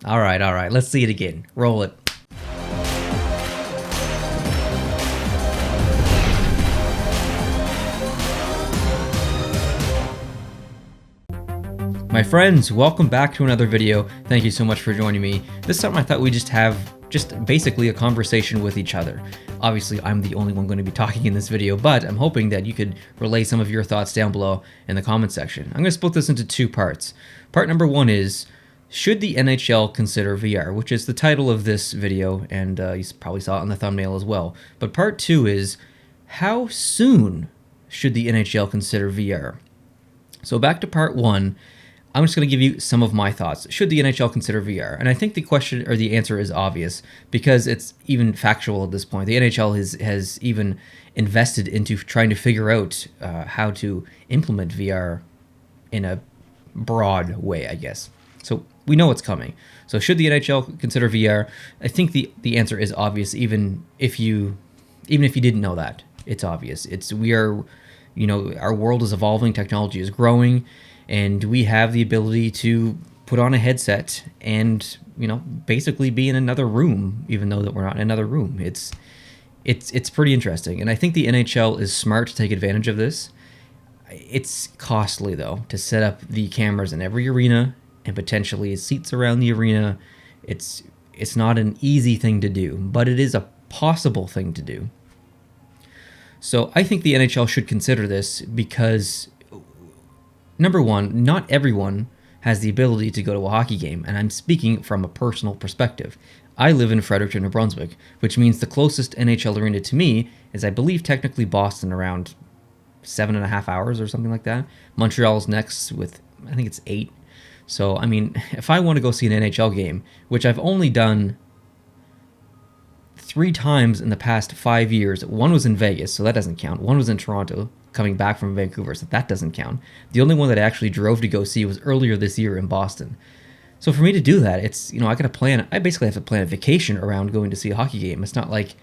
All right. Let's see it again. Roll it. My friends, welcome back to another video. Thank you so much for joining me. This time I thought we'd just have basically a conversation with each other. Obviously, I'm the only one going to be talking in this video, but I'm hoping that you could relay some of your thoughts down below in the comment section. I'm going to split this into two parts. Part number one is, should the NHL consider VR, which is the title of this video, and you probably saw it on the thumbnail as well. But part two is, how soon should the NHL consider VR? So back to part one, I'm just going to give you some of my thoughts. Should the NHL consider VR? And I think the question or the answer is obvious because it's even factual at this point. The NHL has even invested into trying to figure out how to implement VR in a broad way, I guess. So we know it's coming. So should the NHL consider VR? I think the answer is obvious, even if you didn't know that. It's obvious. Our world is evolving, technology is growing, and we have the ability to put on a headset and, basically be in another room, even though that we're not in another room. It's pretty interesting. And I think the NHL is smart to take advantage of this. It's costly, though, to set up the cameras in every arena and potentially seats around the arena. It's not an easy thing to do, but it is a possible thing to do. So I think the NHL should consider this because, number one, not everyone has the ability to go to a hockey game, and I'm speaking from a personal perspective. I live in Fredericton, New Brunswick, which means the closest NHL arena to me is, I believe, technically Boston, around 7.5 hours or something like that. Montreal's next with, I think it's 8. So, if I want to go see an NHL game, which I've only done 3 times in the past 5 years, one was in Vegas, so that doesn't count. One was in Toronto, coming back from Vancouver, so that doesn't count. The only one that I actually drove to go see was earlier this year in Boston. So for me to do that, it's, I basically have to plan a vacation around going to see a hockey game. It's not like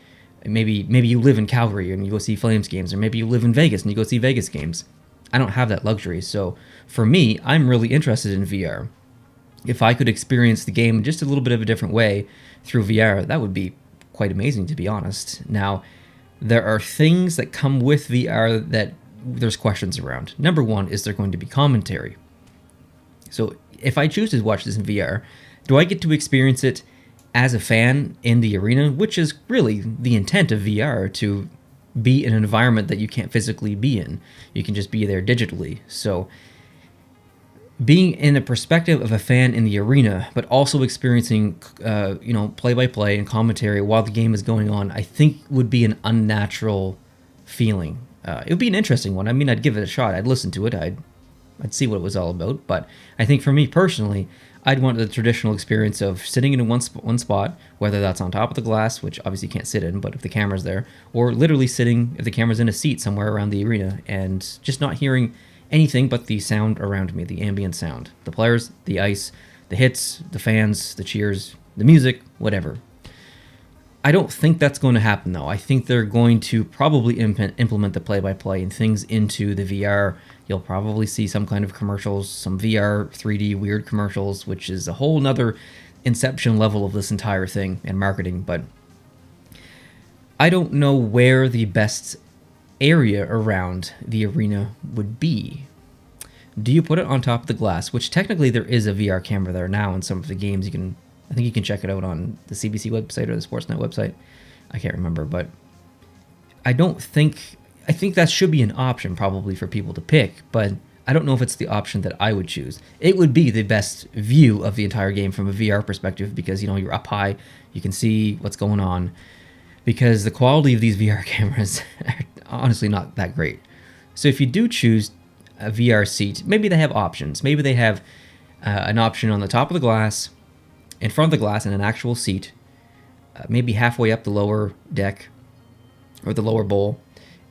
maybe you live in Calgary and you go see Flames games, or maybe you live in Vegas and you go see Vegas games. I don't have that luxury. So for me, I'm really interested in VR. If I could experience the game in just a little bit of a different way through VR, that would be quite amazing, to be honest. Now, there are things that come with VR that there's questions around. Number one, is there going to be commentary? So if I choose to watch this in VR, do I get to experience it as a fan in the arena, which is really the intent of VR, to be in an environment that you can't physically be in. You can just be there digitally. So being in the perspective of a fan in the arena, but also experiencing, play-by-play and commentary while the game is going on, I think would be an unnatural feeling. It would be an interesting one. I'd give it a shot. I'd listen to it. I'd see what it was all about. But I think for me personally, I'd want the traditional experience of sitting in one spot, whether that's on top of the glass, which obviously you can't sit in, but if the camera's there, or literally sitting, if the camera's in a seat somewhere around the arena, and just not hearing anything but the sound around me, the ambient sound. The players, the ice, the hits, the fans, the cheers, the music, whatever. I don't think that's going to happen, though. I think they're going to probably implement the play-by-play and things into the VR. You'll probably see some kind of commercials, some VR 3D weird commercials, which is a whole nother inception level of this entire thing and marketing. But I don't know where the best area around the arena would be. Do you put it on top of the glass, which technically there is a VR camera there now in some of the games. I think you can check it out on the CBC website or the Sportsnet website. I can't remember, but I think that should be an option probably for people to pick, but I don't know if it's the option that I would choose. It would be the best view of the entire game from a VR perspective because, you're up high, you can see what's going on, because the quality of these VR cameras are honestly not that great. So if you do choose a VR seat, maybe they have options. Maybe they have an option on the top of the glass, in front of the glass, in an actual seat, maybe halfway up the lower deck or the lower bowl,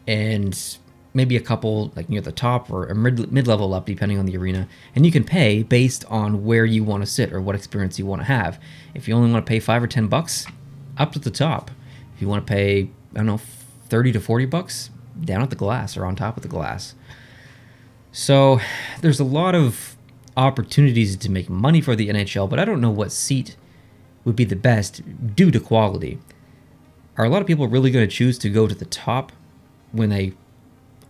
and maybe a couple like near the top or a mid-level up, depending on the arena. And you can pay based on where you want to sit or what experience you want to have. If you only want to pay $5 or $10, up to the top. If you want to pay, I don't know, $30 to $40, down at the glass or on top of the glass. So there's a lot of opportunities to make money for the NHL, but I don't know what seat would be the best due to quality. Are a lot of people really going to choose to go to the top when they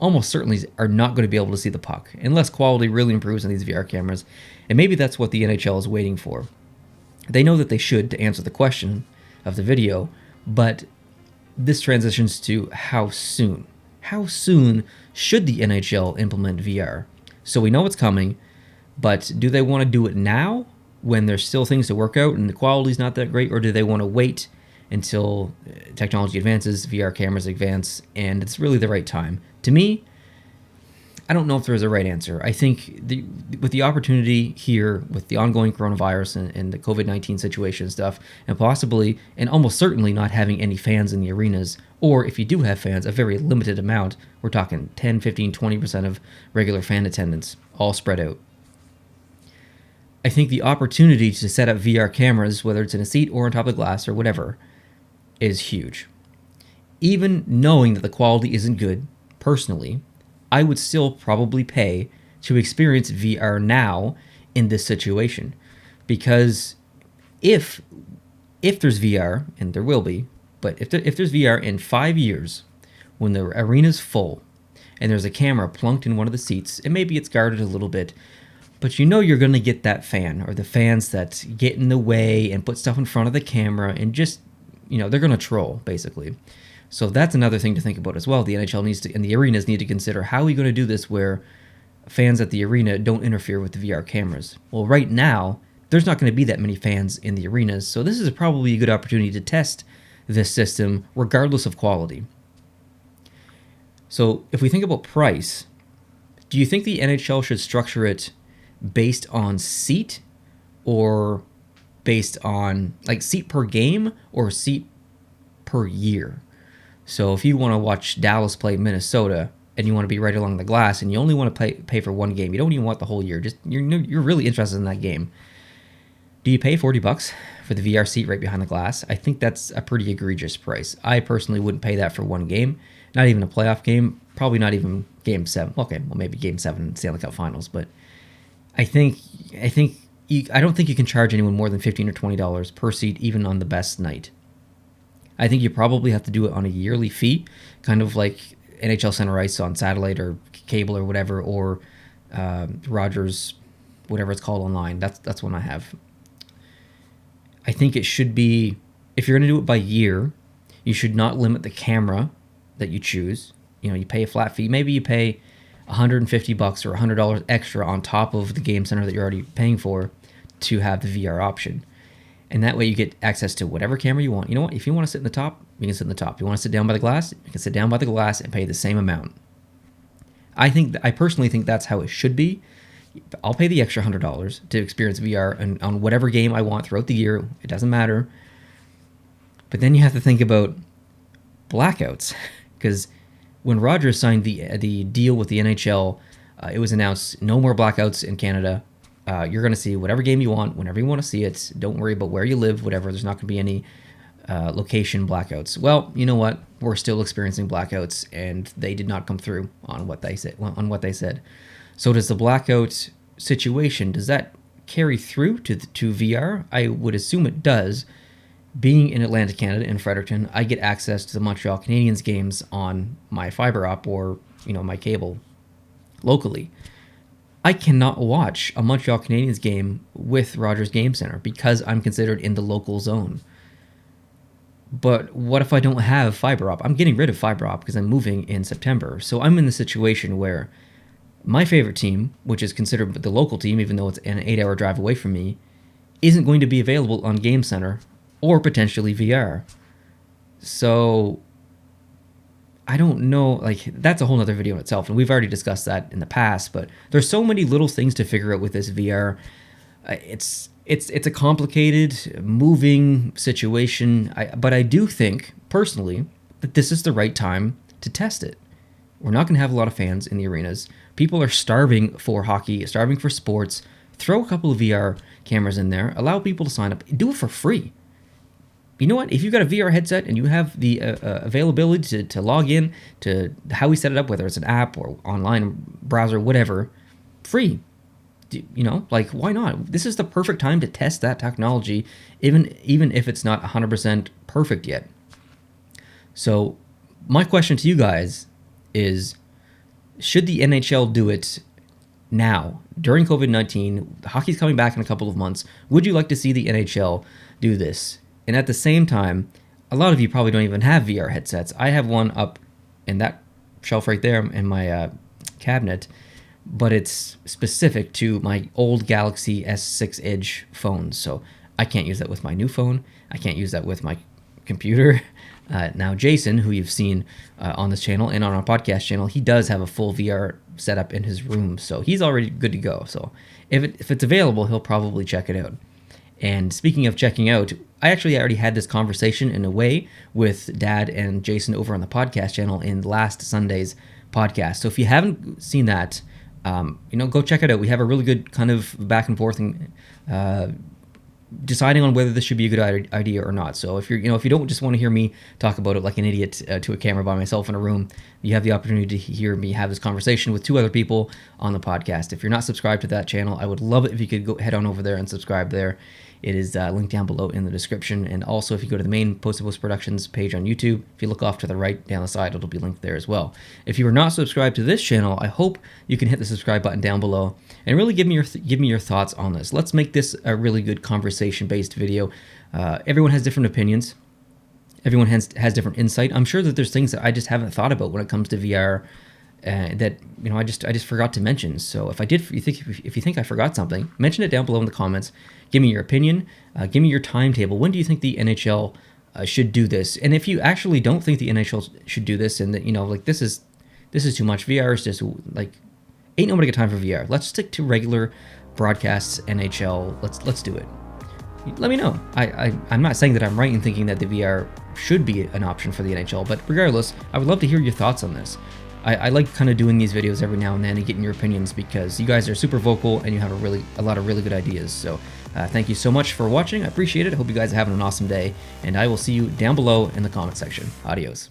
almost certainly are not going to be able to see the puck unless quality really improves on these VR cameras? And maybe that's what the NHL is waiting for. They know that they should to answer the question of the video, but this transitions to how soon. How soon should the NHL implement VR? So we know it's coming, but do they want to do it now when there's still things to work out and the quality's not that great, or do they want to wait until technology advances, VR cameras advance, and it's really the right time? To me, I don't know if there's a right answer. I think with the opportunity here, with the ongoing coronavirus and the COVID-19 situation and stuff, and possibly and almost certainly not having any fans in the arenas, or if you do have fans, a very limited amount, we're talking 10, 15, 20% of regular fan attendance, all spread out. I think the opportunity to set up VR cameras, whether it's in a seat or on top of glass or whatever, is huge. Even knowing that the quality isn't good, personally, I would still probably pay to experience VR now in this situation. Because if there's VR, and there will be, but if there's VR in 5 years, when the arena's full, and there's a camera plunked in one of the seats, and maybe it's guarded a little bit, but you know you're going to get that fan, or the fans that get in the way and put stuff in front of the camera, and just, they're going to troll, basically. So that's another thing to think about as well. The NHL needs to, and the arenas need to consider, how are we going to do this where fans at the arena don't interfere with the VR cameras? Well, right now, there's not going to be that many fans in the arenas, so this is probably a good opportunity to test this system regardless of quality. So if we think about price, do you think the NHL should structure it based on seat, or based on seat per game, or seat per year? So if you want to watch Dallas play Minnesota and you want to be right along the glass and you only want to pay for one game, you don't even want the whole year, just you're really interested in that game, do you pay $40 for the VR seat right behind the glass? I think that's a pretty egregious price. I personally wouldn't pay that for one game, not even a playoff game, probably not even Game 7. Okay, well, maybe Game 7 Stanley Cup Finals, but I don't think you can charge anyone more than $15 or $20 per seat, even on the best night. I think you probably have to do it on a yearly fee, kind of like NHL Center Ice on satellite or cable or whatever, or Rogers, whatever it's called online. That's one I have. I think it should be, if you're going to do it by year, you should not limit the camera that you choose. You pay a flat fee. Maybe you pay $150 or $100 extra on top of the game center that you're already paying for to have the VR option. And that way you get access to whatever camera you want. You know what? If you want to sit in the top, you can sit in the top. If you want to sit down by the glass, you can sit down by the glass and pay the same amount. I personally think that's how it should be. I'll pay the extra $100 to experience VR on whatever game I want throughout the year. It doesn't matter. But then you have to think about blackouts, because when Rogers signed the deal with the NHL, it was announced no more blackouts in Canada. You're going to see whatever game you want, whenever you want to see it. Don't worry about where you live, whatever. There's not going to be any location blackouts. Well, you know what? We're still experiencing blackouts, and they did not come through on what they said. So does the blackout situation, does that carry through to VR? I would assume it does. Being in Atlantic Canada, in Fredericton, I get access to the Montreal Canadiens games on my fiber op or my cable locally. I cannot watch a Montreal Canadiens game with Rogers Game Center because I'm considered in the local zone. But what if I don't have fiber op? I'm getting rid of fiber op because I'm moving in September. So I'm in the situation where my favorite team, which is considered the local team, even though it's an 8-hour drive away from me, isn't going to be available on Game Center or potentially VR. So I don't know, that's a whole nother video in itself, and we've already discussed that in the past, but there's so many little things to figure out with this VR. It's a complicated, moving situation, but I do think, personally, that this is the right time to test it. We're not going to have a lot of fans in the arenas. People are starving for hockey, starving for sports. Throw a couple of VR cameras in there. Allow people to sign up. Do it for free. You know what? If you've got a VR headset and you have the availability to log in to how we set it up, whether it's an app or online browser, whatever, free. Like, why not? This is the perfect time to test that technology, even if it's not 100% perfect yet. So my question to you guys is, should the NHL do it now during COVID-19? Hockey's coming back in a couple of months. Would you like to see the NHL do this? And at the same time, a lot of you probably don't even have VR headsets. I have one up in that shelf right there in my cabinet, but it's specific to my old Galaxy S6 Edge phones. So I can't use that with my new phone. I can't use that with my computer. Now, Jason, who you've seen on this channel and on our podcast channel, he does have a full VR setup in his room, so he's already good to go. So if it's available, he'll probably check it out. And speaking of checking out, I actually already had this conversation in a way with Dad and Jason over on the podcast channel in last Sunday's podcast. So if you haven't seen that, go check it out. We have a really good kind of back and forth and deciding on whether this should be a good idea or not. So if you don't just want to hear me talk about it like an idiot to a camera by myself in a room, you have the opportunity to hear me have this conversation with two other people on the podcast. If you're not subscribed to that channel, I would love it if you could go head on over there and subscribe there. It is linked down below in the description. And also, if you go to the main Post to Post Productions page on YouTube, if you look off to the right down the side, it'll be linked there as well. If you are not subscribed to this channel, I hope you can hit the subscribe button down below and really give me your thoughts on this. Let's make this a really good conversation-based video. Everyone has different opinions. Everyone has different insight. I'm sure that there's things that I just haven't thought about when it comes to VR. That I just forgot to mention. So if you think I forgot something, mention it down below in the comments. Give me your opinion. Give me your timetable. When do you think the NHL should do this? And if you actually don't think the NHL should do this, and that this is too much, VR is just like, ain't nobody got time for VR. Let's stick to regular broadcasts. NHL. Let's do it. Let me know. I'm not saying that I'm right in thinking that the VR should be an option for the NHL, but regardless, I would love to hear your thoughts on this. I like kind of doing these videos every now and then and getting your opinions because you guys are super vocal and you have a lot of really good ideas. So thank you so much for watching. I appreciate it. I hope you guys are having an awesome day, and I will see you down below in the comment section. Adios.